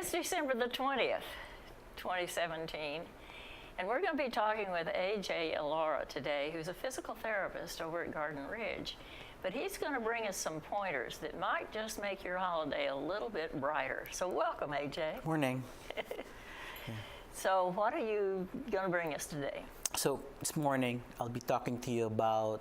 It's December the 20th, 2017, and we're going to be talking with AJ Alora today, who's a physical therapist over at Garden Ridge. But he's going to bring us some pointers that might just make your holiday a little bit brighter. So welcome, AJ. Morning. So what are you going to bring us today? So this morning, I'll be talking to you about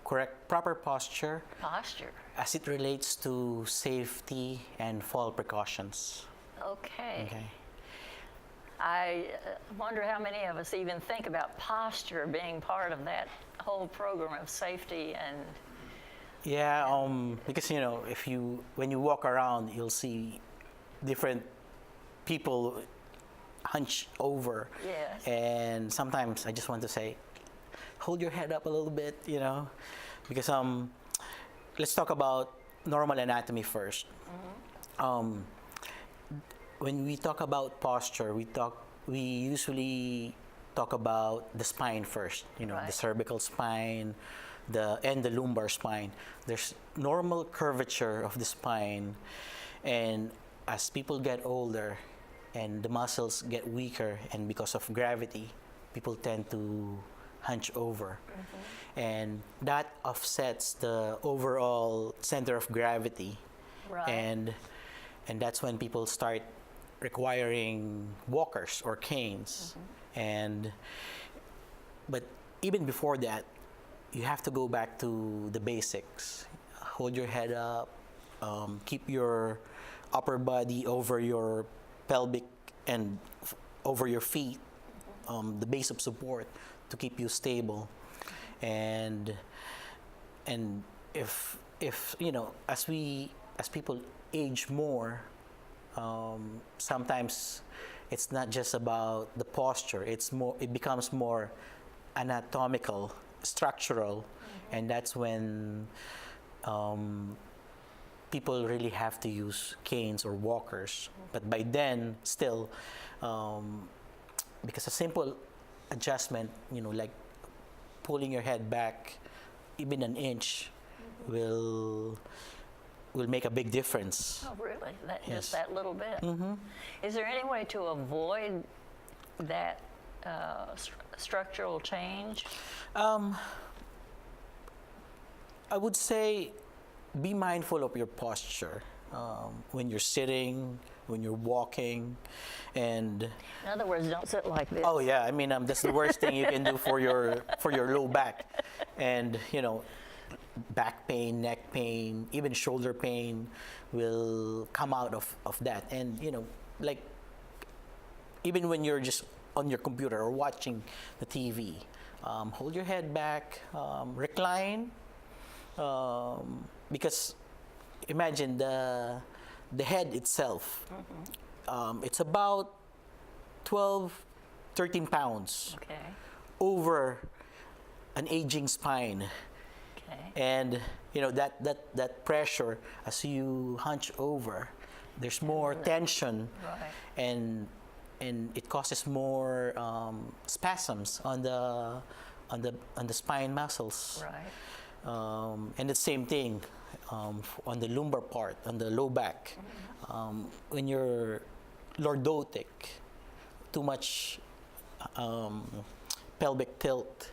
proper posture. Posture. As it relates to safety and fall precautions. Okay. I wonder how many of us even think about posture being part of that whole program of safety and... Yeah, because when you walk around, you'll see different people hunch over. Yes. And sometimes I just want to say, hold your head up a little bit, because let's talk about normal anatomy first. Mm-hmm. When we talk about posture, we usually talk about the spine first, Right. The cervical spine, and the lumbar spine. There's normal curvature of the spine, and as people get older and the muscles get weaker, and because of gravity, people tend to hunch over. Mm-hmm. And that offsets the overall center of gravity. Right. And that's when people start requiring walkers or canes. Mm-hmm. But even before that, you have to go back to the basics. Hold your head up, keep your upper body over your pelvic and over your feet, the base of support to keep you stable. And if as people age more, sometimes it's not just about the posture. It becomes more anatomical, structural, and that's when people really have to use canes or walkers. But by then, still, because a simple adjustment, like pulling your head back even an inch, will make a big difference. Oh, really? Yes. Just that little bit? Mm-hmm. Is there any way to avoid that structural change? I would say be mindful of your posture when you're sitting, when you're walking, and... In other words, don't sit like this. Oh yeah, that's the worst thing you can do for your low back, and back pain, neck pain, even shoulder pain will come out of that. And like even when you're just on your computer or watching the TV, hold your head back, recline, because imagine the head itself. Mm-hmm. It's about 13 pounds. Okay. Over an aging spine. Okay. And that pressure, as you hunch over, there's more tension. Right. And it causes more spasms on the spine muscles. Right. And the same thing on the lumbar part, on the low back. Mm-hmm. When you're lordotic, too much pelvic tilt,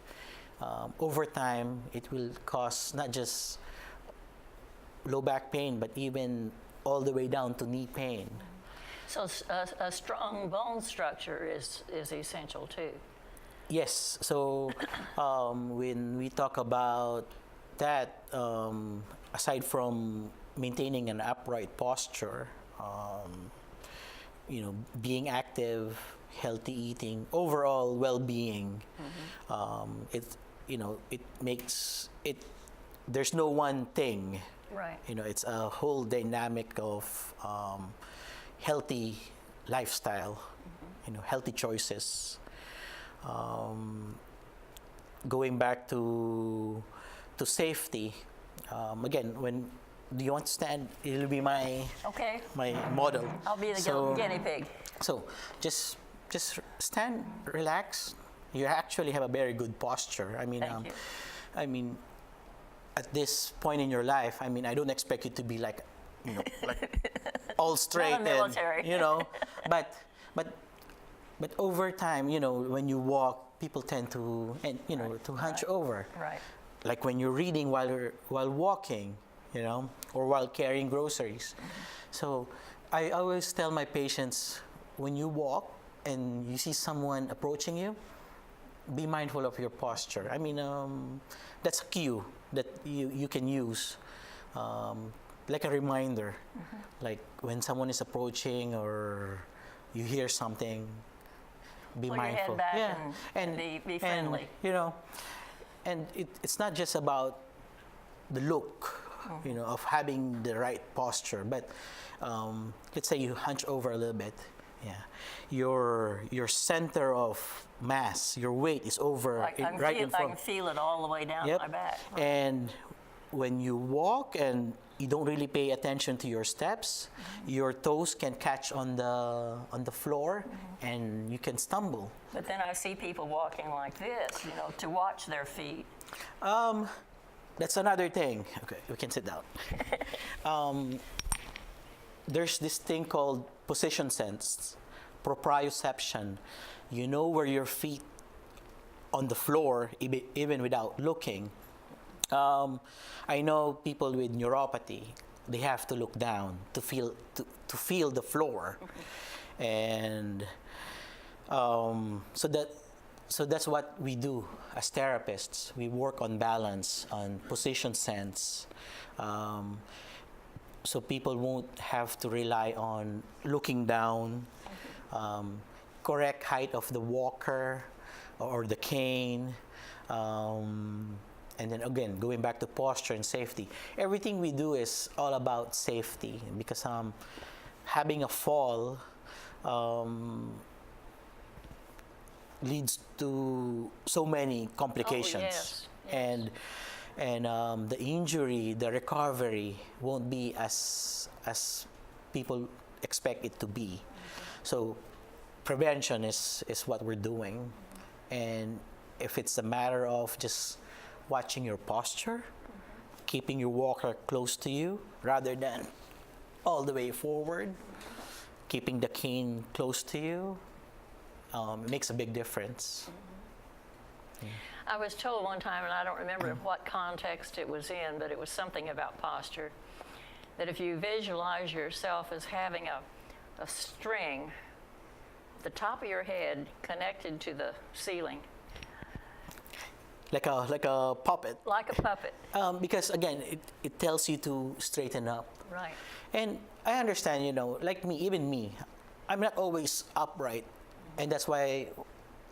over time it will cause not just low back pain, but even all the way down to knee pain. So a strong bone structure is essential too. Yes. So when we talk about that, aside from maintaining an upright posture, being active, healthy eating, overall well-being, it makes it. There's no one thing. Right. It's a whole dynamic of healthy lifestyle, healthy choices. Going back to safety, again, do you want to stand? It'll be my model. I'll be the guinea pig. So just stand, relax. You actually have a very good posture. Thank you. At this point in your life, I don't expect you to be like, like all straight Not a military. and but but over time, when you walk, people tend to to hunch over. Right. Like when you're reading while walking, or while carrying groceries. So I always tell my patients, when you walk and you see someone approaching you, be mindful of your posture. I mean, that's a cue that you can use, like a reminder. Like when someone is approaching or you hear something, be Pull mindful. your head back and be friendly. And it's not just about the look, of having the right posture, but let's say you hunch over a little bit. Yeah, your center of mass, your weight is over Like right in I front. can feel it all the way down Yep. my back. And when you walk and you don't really pay attention to your steps, your toes can catch on the floor, and you can stumble. But then I see people walking like this, to watch their feet. That's another thing. Okay, we can sit down. There's this thing called position sense, proprioception. You know where your feet on the floor, even without looking. I know people with neuropathy, they have to look down to feel the floor, and so that's what we do as therapists. We work on balance, on position sense, so people won't have to rely on looking down, correct height of the walker or the cane. And then again, going back to posture and safety. Everything we do is all about safety, because having a fall leads to so many complications. Yes. And the injury, the recovery won't be as people expect it to be. So prevention is what we're doing. And if it's a matter of just watching your posture, keeping your walker close to you rather than all the way forward, keeping the cane close to you, it makes a big difference. I was told one time, and I don't remember what context it was in, but it was something about posture, that if you visualize yourself as having a string, the top of your head connected to the ceiling, Like a puppet. like a puppet. Because again, it tells you to straighten up. Right. And I understand, like even me, I'm not always upright. And that's why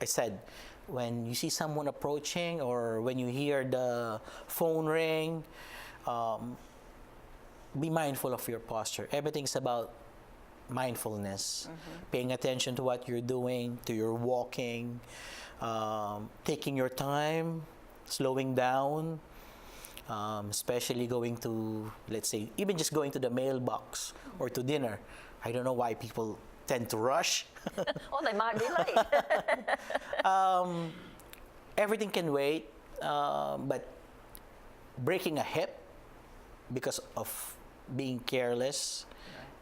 I said, when you see someone approaching or when you hear the phone ring, be mindful of your posture. Everything's about mindfulness, paying attention to what you're doing, to your walking, taking your time, slowing down, especially going to, let's say, even just going to the mailbox or to dinner. I don't know why people tend to rush. Oh, they might be late. Everything can wait, but breaking a hip because of being careless,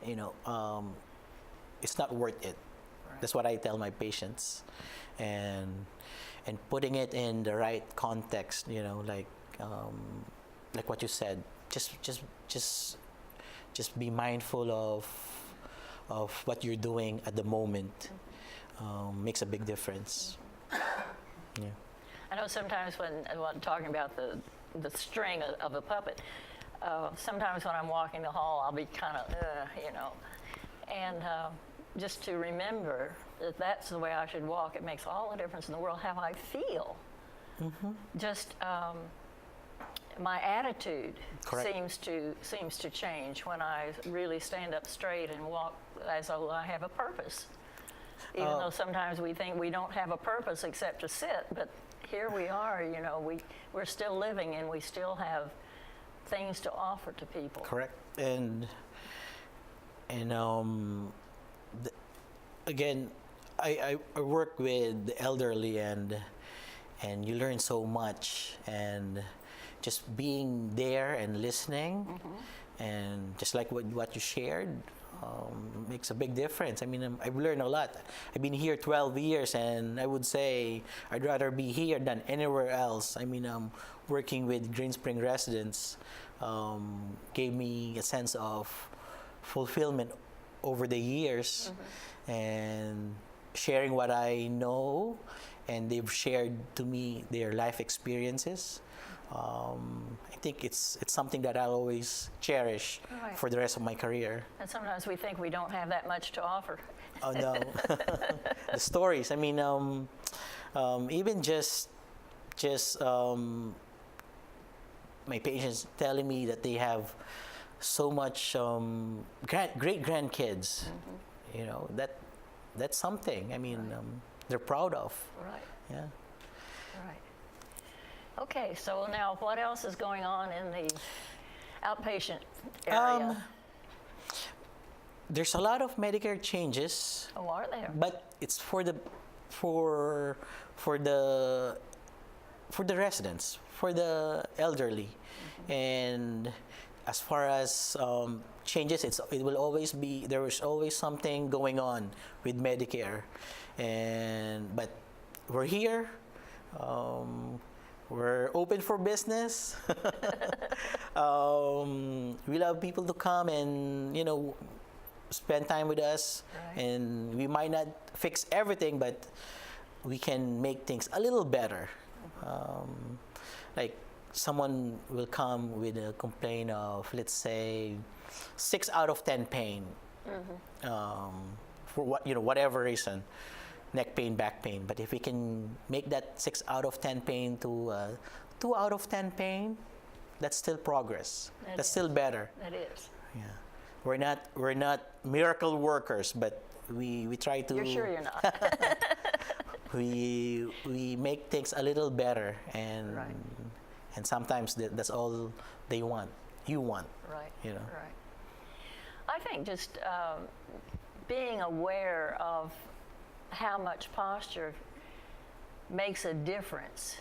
it's not worth it. Right. That's what I tell my patients, and putting it in the right context, like what you said, just be mindful of what you're doing at the moment. Makes a big difference. Yeah. I know sometimes when talking about the string of a puppet, sometimes when I'm walking the hall, I'll be kind of, and just to remember that that's the way I should walk. It makes all the difference in the world how I feel. Just my attitude seems to change when I really stand up straight and walk as though I have a purpose. Even though sometimes we think we don't have a purpose except to sit, but here we are, we're still living and we still have things to offer to people. Correct. And again, I work with the elderly, and you learn so much, and just being there and listening, and just like what you shared, makes a big difference. I mean, I've learned a lot. I've been here 12 years, and I would say I'd rather be here than anywhere else. I mean, working with Green Spring residents gave me a sense of fulfillment over the years, and sharing what I know, and they've shared to me their life experiences. I think it's something that I'll always cherish Right. for the rest of my career. And sometimes we think we don't have that much to offer. Oh no, the stories. I mean, even just my patients telling me that they have so much great grandkids. You know, that's something. I mean, they're proud of. Right, Yeah. right. Okay, so now what else is going on in the outpatient area? There's a lot of Medicare changes, Oh, are there? but it's for the residents, for the elderly, and as far as changes, it will always be, there is always something going on with Medicare, but we're here. We're open for business. We love people to come and, you know, spend time with us. Right. And we might not fix everything, but we can make things a little better. Like someone will come with a complaint of, let's say, 6 out of 10 pain, for whatever reason. Neck pain, back pain. But if we can make that 6 out of 10 pain to 2 out of 10 pain, that's still progress. That's still better. It is. Yeah, we're not miracle workers, but we try to. You're sure you're not? we make things a little better, and Right. and sometimes that's all they want. You want. Right. You know. Right. I think just being aware of how much posture makes a difference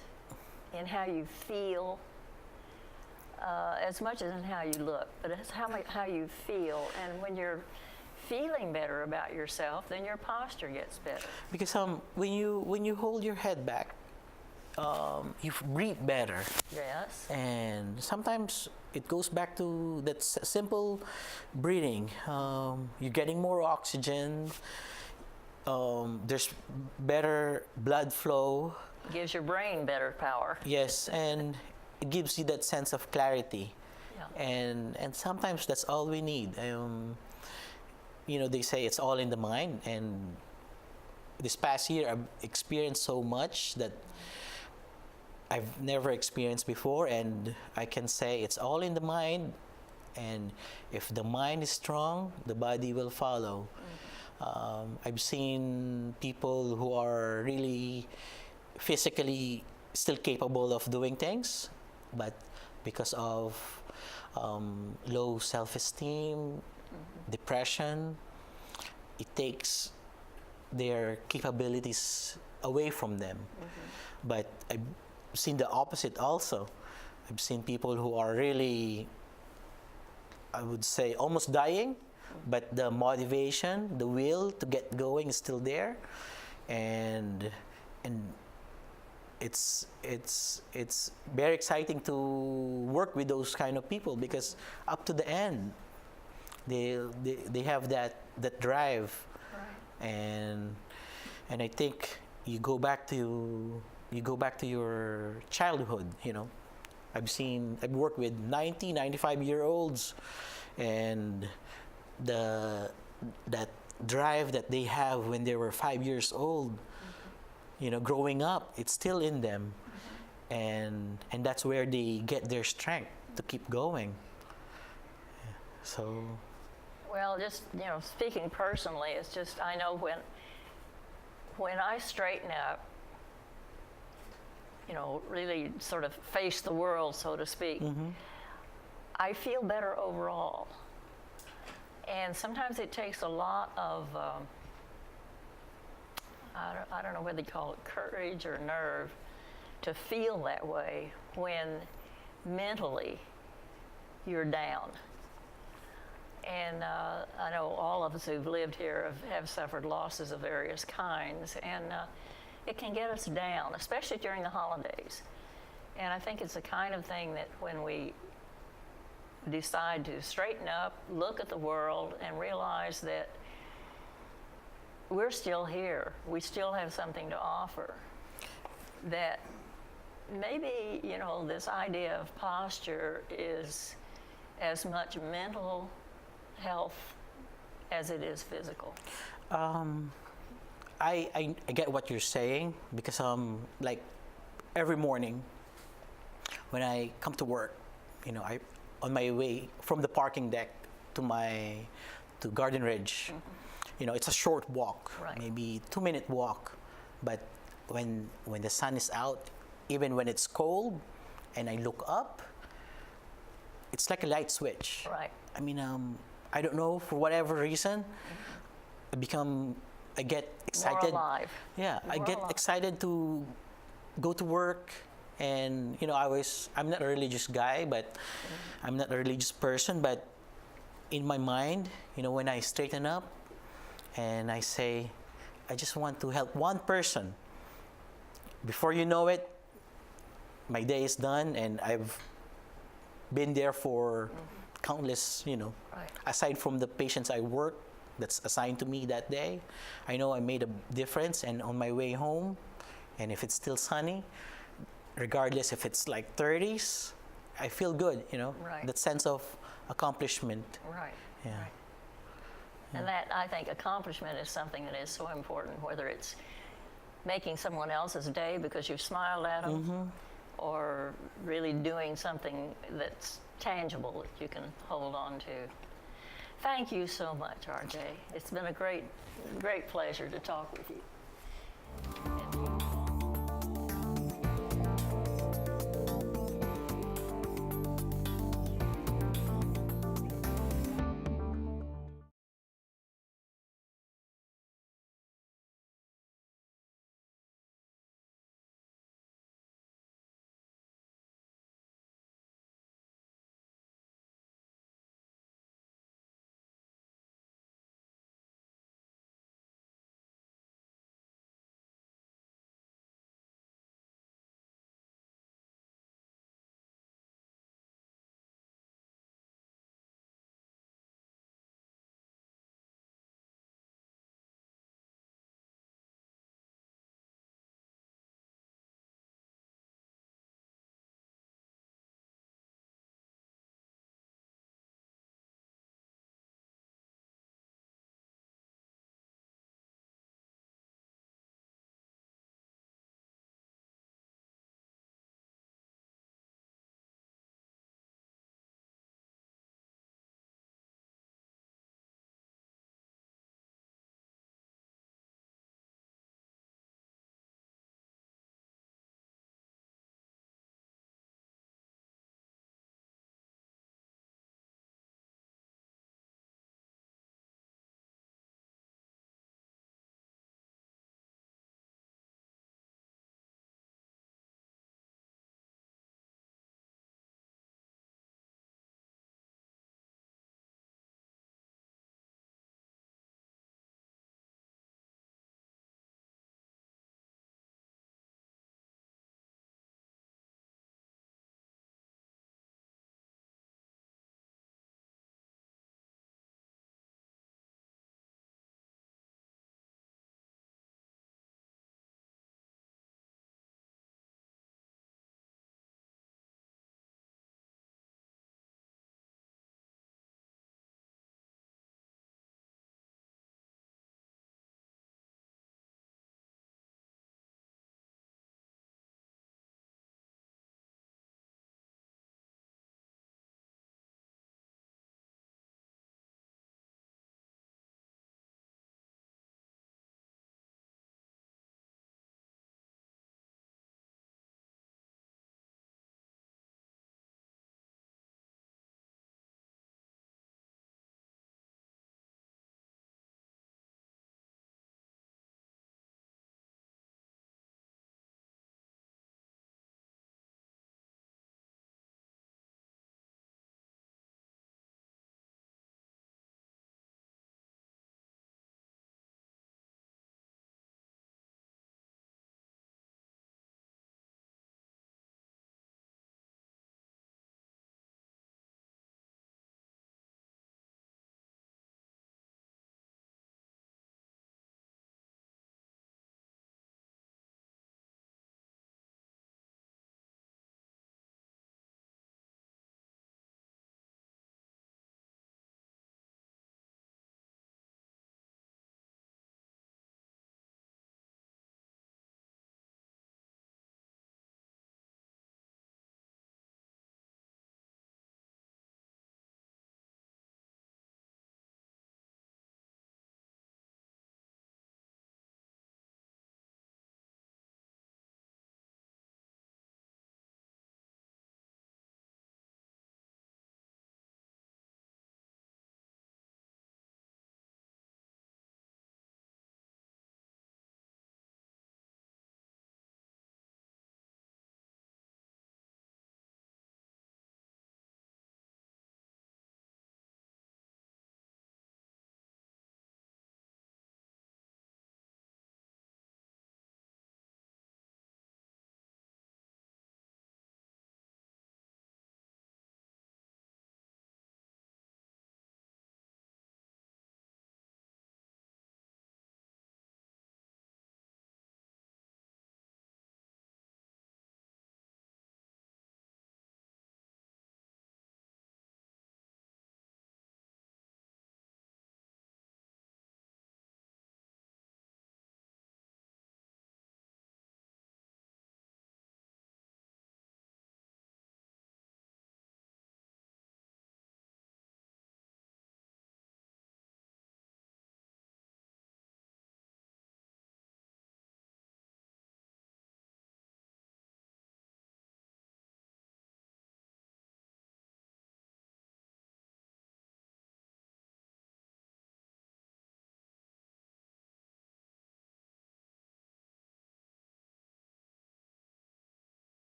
in how you feel, as much as in how you look, but it's how you feel. And when you're feeling better about yourself, then your posture gets better. Because when you hold your head back, you breathe better. Yes. And sometimes it goes back to that simple breathing. You're getting more oxygen. There's better blood flow. Gives your brain better power. Yes, and it gives you that sense of clarity. Yeah. And sometimes that's all we need. You know, they say it's all in the mind. And this past year, I've experienced so much that I've never experienced before, and I can say it's all in the mind. And if the mind is strong, the body will follow. I've seen people who are really physically still capable of doing things, but because of low self-esteem, depression, it takes their capabilities away from them. But I've seen the opposite also. I've seen people who are really, I would say, almost dying, but the motivation, the will to get going is still there, and it's very exciting to work with those kind of people, because up to the end, they have that drive, Right. and I think you go back to your childhood. You know, I've worked with 90, 95-year-olds, and that drive that they have when they were 5 years old, you know, growing up, it's still in them, and that's where they get their strength to keep going. So, Well, just, you know, speaking personally, it's just, I know when I straighten up, you know, really sort of face the world, so to speak, I feel better overall. And sometimes it takes a lot of, I don't know whether you call it courage or nerve, to feel that way when mentally you're down. And I know all of us who've lived here have suffered losses of various kinds, and it can get us down, especially during the holidays. And I think it's the kind of thing that when we decide to straighten up, look at the world, and realize that we're still here, we still have something to offer, that maybe, you know, this idea of posture is as much mental health as it is physical. I get what you're saying, because like every morning when I come to work, you know, on my way from the parking deck to Garden Ridge, you know, it's a short walk, Right. maybe 2-minute walk, but when the sun is out, even when it's cold, and I look up, it's like a light switch. Right. I mean, I don't know, for whatever reason, I get excited. More alive. Yeah, I More get alive. excited to go to work, and you know, I'm not a religious guy, but I'm not a religious person, but in my mind, you know, when I straighten up and I say, I just want to help one person, before you know it, my day is done, and I've been there for countless, you know, Right. aside from the patients I work that's assigned to me that day, I know I made a difference. And on my way home, and if it's still sunny, regardless if it's like 30s, I feel good, you know, Right. that sense of accomplishment. Right. Yeah. Right. And that, I think, accomplishment is something that is so important, whether it's making someone else's day because you've smiled at them, or really doing something that's tangible that you can hold on to. Thank you so much, RJ. It's been a great pleasure to talk with you.